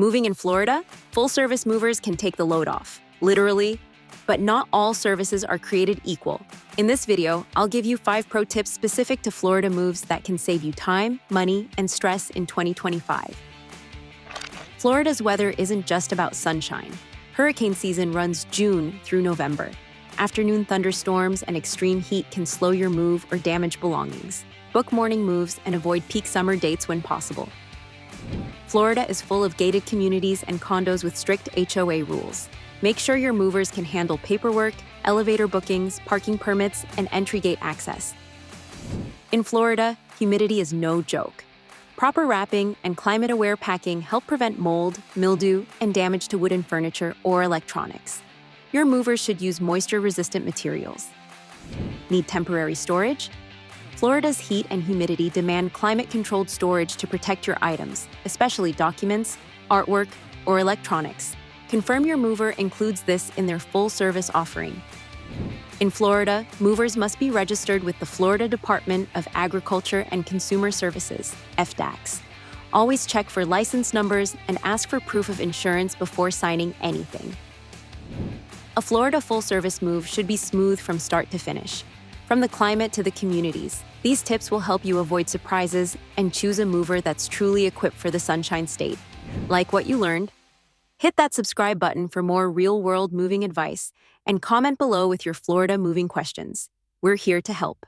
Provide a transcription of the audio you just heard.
Moving in Florida, full-service movers can take the load off, literally, but not all services are created equal. In this video, I'll give you 5 pro tips specific to Florida moves that can save you time, money, and stress in 2025. Florida's weather isn't just about sunshine. Hurricane season runs June through November. Afternoon thunderstorms and extreme heat can slow your move or damage belongings. Book morning moves and avoid peak summer dates when possible. Florida is full of gated communities and condos with strict HOA rules. Make sure your movers can handle paperwork, elevator bookings, parking permits, and entry gate access. In Florida, humidity is no joke. Proper wrapping and climate-aware packing help prevent mold, mildew, and damage to wooden furniture or electronics. Your movers should use moisture-resistant materials. Need temporary storage? Florida's heat and humidity demand climate-controlled storage to protect your items, especially documents, artwork, or electronics. Confirm your mover includes this in their full-service offering. In Florida, movers must be registered with the Florida Department of Agriculture and Consumer Services, FDACS. Always check for license numbers and ask for proof of insurance before signing anything. A Florida full-service move should be smooth from start to finish. From the climate to the communities, these tips will help you avoid surprises and choose a mover that's truly equipped for the Sunshine State. Like what you learned? Hit that subscribe button for more real-world moving advice and comment below with your Florida moving questions. We're here to help.